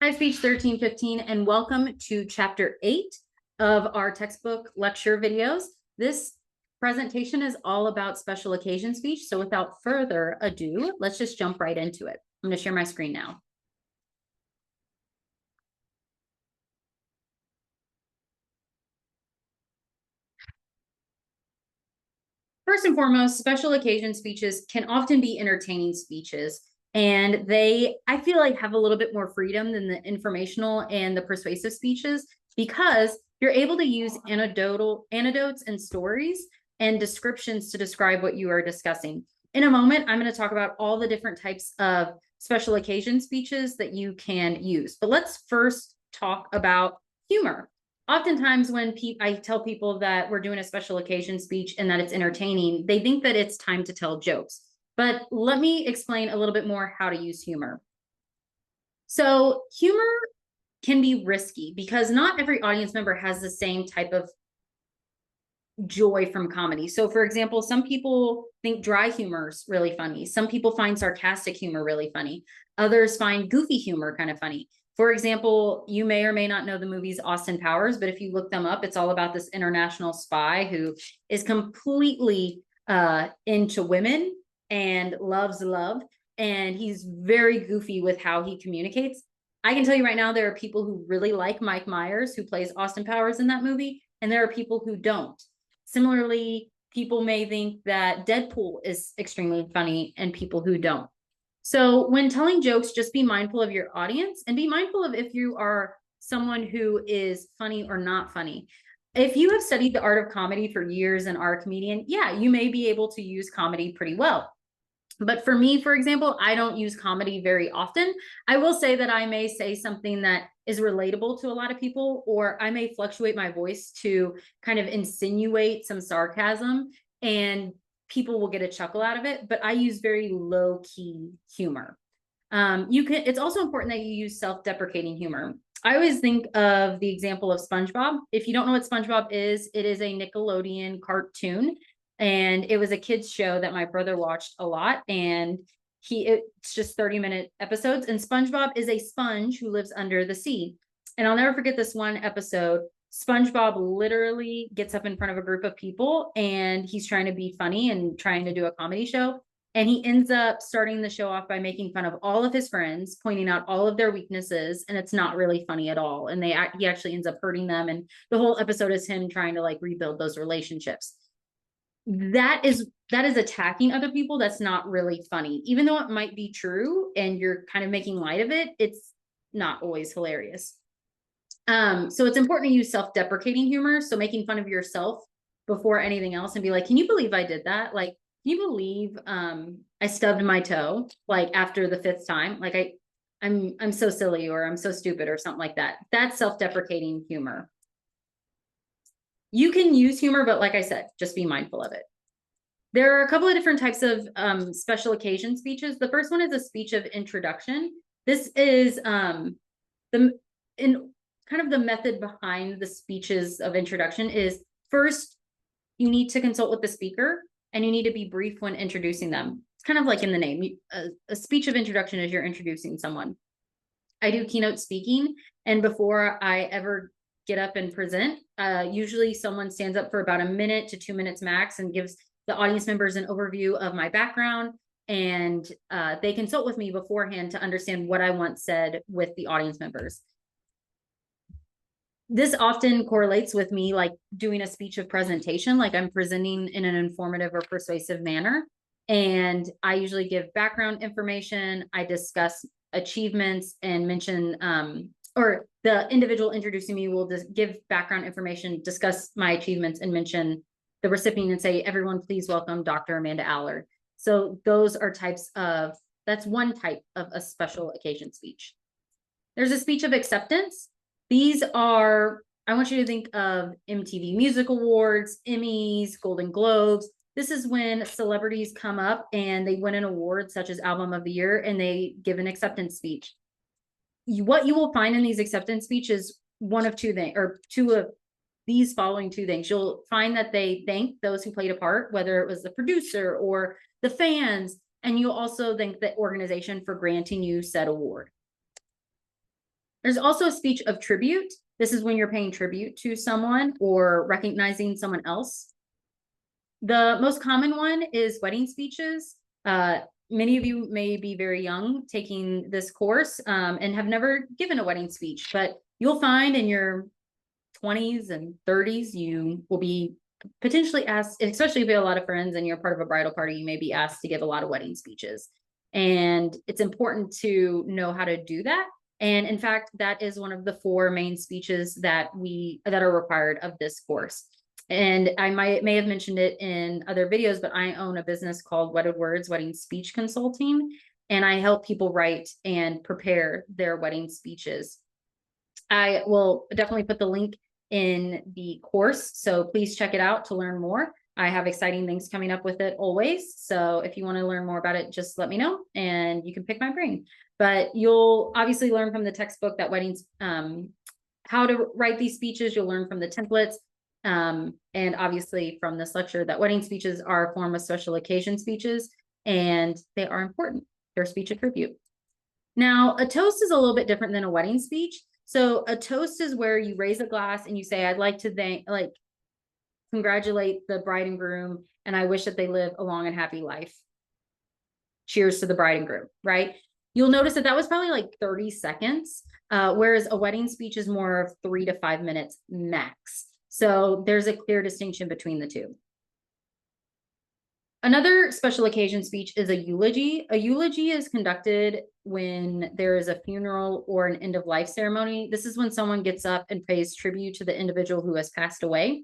Hi, Speech 1315, and welcome to Chapter 8 of our textbook lecture videos. This presentation is all about special occasion speech, so without further ado, let's just jump right into it. I'm going to share my screen now. First and foremost, special occasion speeches can often be entertaining speeches, and I feel like, have a little bit more freedom than the informational and the persuasive speeches because you're able to use anecdotes and stories and descriptions to describe what you are discussing. In a moment, I'm going to talk about all the different types of special occasion speeches that you can use. But let's first talk about humor. Oftentimes when I tell people that we're doing a special occasion speech and that it's entertaining, they think that it's time to tell jokes. But let me explain a little bit more how to use humor. So humor can be risky because not every audience member has the same type of joy from comedy. So for example, some people think dry humor is really funny. Some people find sarcastic humor really funny. Others find goofy humor kind of funny. For example, you may or may not know the movies Austin Powers, but if you look them up, it's all about this international spy who is completely into women and loves love. And he's very goofy with how he communicates. I can tell you right now, there are people who really like Mike Myers, who plays Austin Powers in that movie, and there are people who don't. Similarly, people may think that Deadpool is extremely funny and people who don't. So when telling jokes, just be mindful of your audience and be mindful of if you are someone who is funny or not funny. If you have studied the art of comedy for years and are a comedian, yeah, you may be able to use comedy pretty well. But for me, for example, I don't use comedy very often. I will say that I may say something that is relatable to a lot of people, or I may fluctuate my voice to kind of insinuate some sarcasm, and people will get a chuckle out of it. But I use very low key humor. It's also important that you use self-deprecating humor. I always think of the example of SpongeBob. If you don't know what SpongeBob is, it is a Nickelodeon cartoon, and it was a kids show that my brother watched a lot. And it's just 30-minute episodes. And SpongeBob is a sponge who lives under the sea. And I'll never forget this one episode. SpongeBob literally gets up in front of a group of people and he's trying to be funny and trying to do a comedy show. And he ends up starting the show off by making fun of all of his friends, pointing out all of their weaknesses, and it's not really funny at all. And he actually ends up hurting them. And the whole episode is him trying to like rebuild those relationships. That is attacking other people. That's not really funny. Even though it might be true and you're kind of making light of it, it's not always hilarious. So it's important to use self-deprecating humor. So making fun of yourself before anything else and be like, can you believe I did that? Like, can you believe I stubbed my toe like after the 5th time? Like I'm so silly, or I'm so stupid, or something like that. That's self-deprecating humor. You can use humor, but like I said, just be mindful of it. There are a couple of different types of special occasion speeches. The first one is a speech of introduction. This is kind of the method behind the speeches of introduction is, first, you need to consult with the speaker and you need to be brief when introducing them. It's kind of like in the name. A speech of introduction is you're introducing someone. I do keynote speaking, and before I ever get up and present, usually someone stands up for about 1 minute to 2 minutes max and gives the audience members an overview of my background, and they consult with me beforehand to understand what I want said with the audience members. This often correlates with me like doing a speech of presentation, like I'm presenting in an informative or persuasive manner. And I usually give background information. I discuss achievements and mention, or the individual introducing me will just give background information, discuss my achievements, and mention the recipient and say, everyone, please welcome Dr. Amanda Allard. So those are that's one type of a special occasion speech. There's a speech of acceptance. These are, I want you to think of MTV Music Awards, Emmys, Golden Globes. This is when celebrities come up and they win an award such as Album of the Year and they give an acceptance speech. What you will find in these acceptance speeches, one of two things, or two of these following two things. You'll find that they thank those who played a part, whether it was the producer or the fans, and you'll also thank the organization for granting you said award. There's also a speech of tribute. This is when you're paying tribute to someone or recognizing someone else. The most common one is wedding speeches. Many of you may be very young taking this course and have never given a wedding speech, but you'll find in your 20s and 30s, you will be potentially asked, especially if you have a lot of friends and you're part of a bridal party, you may be asked to give a lot of wedding speeches. And it's important to know how to do that. And in fact, that is one of the 4 main speeches that are required of this course. And I may have mentioned it in other videos, but I own a business called Wedded Words Wedding Speech Consulting, and I help people write and prepare their wedding speeches. I will definitely put the link in the course, so please check it out to learn more. I have exciting things coming up with it always. So if you want to learn more about it, just let me know and you can pick my brain. But you'll obviously learn from the textbook that weddings, how to write these speeches. You'll learn from the templates. And obviously from this lecture that wedding speeches are a form of special occasion speeches, and they are important. They're a speech of tribute. Now, a toast is a little bit different than a wedding speech. So a toast is where you raise a glass and you say, I'd like to congratulate the bride and groom, and I wish that they live a long and happy life. Cheers to the bride and groom, right? You'll notice that was probably like 30 seconds, whereas a wedding speech is more of 3 to 5 minutes max. So there's a clear distinction between the two. Another special occasion speech is a eulogy. A eulogy is conducted when there is a funeral or an end of life ceremony. This is when someone gets up and pays tribute to the individual who has passed away.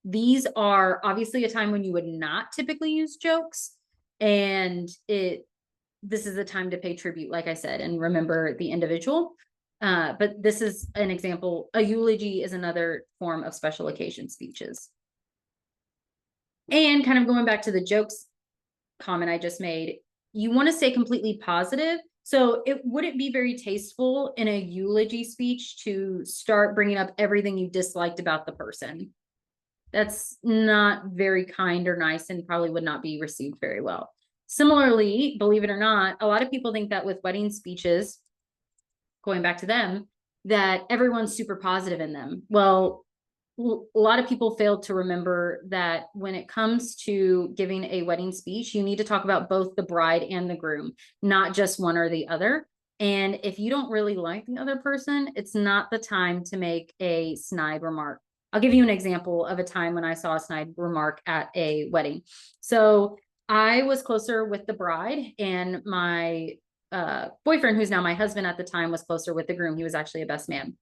These are obviously a time when you would not typically use jokes, and this is a time to pay tribute, like I said, and remember the individual. But this is an example. A eulogy is another form of special occasion speeches. And kind of going back to the jokes comment I just made, you want to stay completely positive. So would it be very tasteful in a eulogy speech to start bringing up everything you disliked about the person? That's not very kind or nice and probably would not be received very well. Similarly, believe it or not, a lot of people think that with wedding speeches, going back to them, that everyone's super positive in them. Well, a lot of people fail to remember that when it comes to giving a wedding speech, you need to talk about both the bride and the groom, not just one or the other. And if you don't really like the other person, it's not the time to make a snide remark. I'll give you an example of a time when I saw a snide remark at a wedding. So I was closer with the bride, and my boyfriend, who's now my husband at the time, was closer with the groom. He was actually a best man.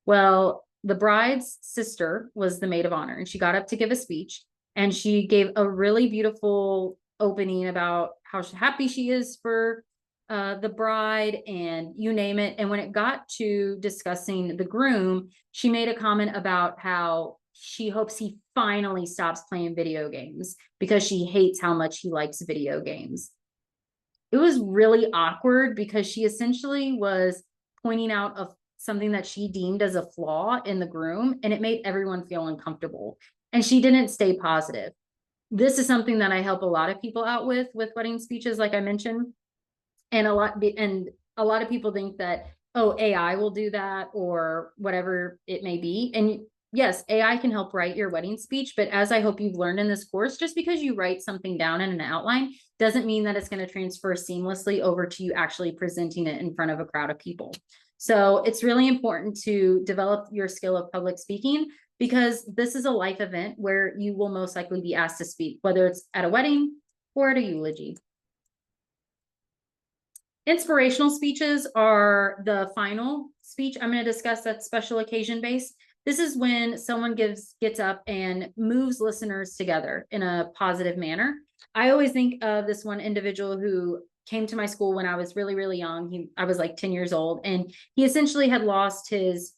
Well, the bride's sister was the maid of honor, and she got up to give a speech, and she gave a really beautiful opening about how happy she is for the bride and you name it. And when it got to discussing the groom, she made a comment about how she hopes he finally stops playing video games because she hates how much he likes video games. It was really awkward because she essentially was pointing out something that she deemed as a flaw in the groom, and it made everyone feel uncomfortable. And she didn't stay positive. This is something that I help a lot of people out with wedding speeches, like I mentioned. And a lot of people think that, oh, AI will do that or whatever it may be. And yes, AI can help write your wedding speech, but as I hope you've learned in this course, just because you write something down in an outline doesn't mean that it's going to transfer seamlessly over to you actually presenting it in front of a crowd of people. So it's really important to develop your skill of public speaking, because this is a life event where you will most likely be asked to speak, whether it's at a wedding or at a eulogy. Inspirational speeches are the final speech I'm going to discuss that's special occasion based. This is when someone gets up and moves listeners together in a positive manner. I always think of this one individual who came to my school when I was really, really young. I was like 10 years old, and he essentially had lost his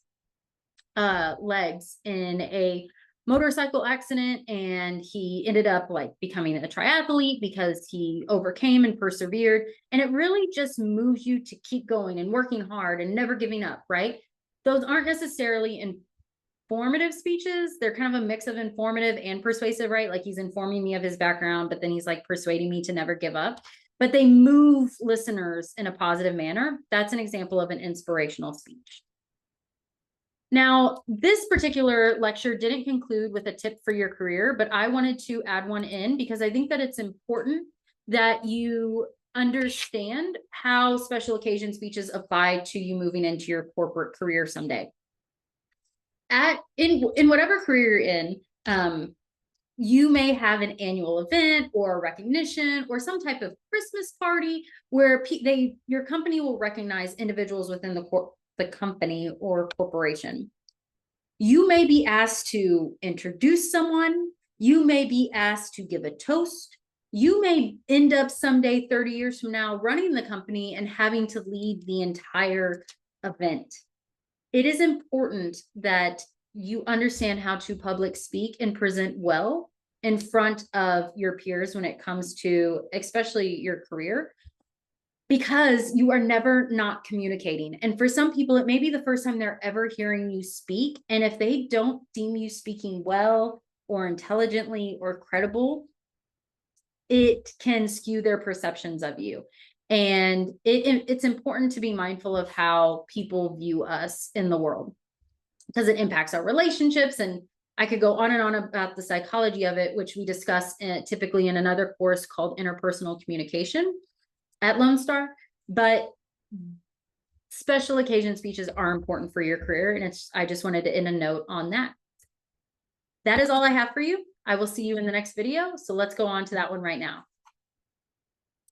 legs in a motorcycle accident, and he ended up like becoming a triathlete because he overcame and persevered. And it really just moves you to keep going and working hard and never giving up, right? Those aren't necessarily informative speeches. They're kind of a mix of informative and persuasive, right? Like he's informing me of his background, but then he's like persuading me to never give up. But they move listeners in a positive manner. That's an example of an inspirational speech. Now, this particular lecture didn't conclude with a tip for your career, but I wanted to add one in because I think that it's important that you understand how special occasion speeches apply to you moving into your corporate career someday. In whatever career you're in, you may have an annual event or recognition or some type of Christmas party where your company will recognize individuals within the company or corporation. You may be asked to introduce someone. You may be asked to give a toast. You may end up someday, 30 years from now, running the company and having to lead the entire event. It is important that you understand how to public speak and present well in front of your peers when it comes to especially your career, because you are never not communicating. And for some people, it may be the first time they're ever hearing you speak. And if they don't deem you speaking well or intelligently or credible, it can skew their perceptions of you. And it's important to be mindful of how people view us in the world, because it impacts our relationships. And I could go on and on about the psychology of it, which we discuss typically in another course called interpersonal communication at Lone Star. But special occasion speeches are important for your career. And I just wanted to end a note on that. That is all I have for you. I will see you in the next video. So let's go on to that one right now.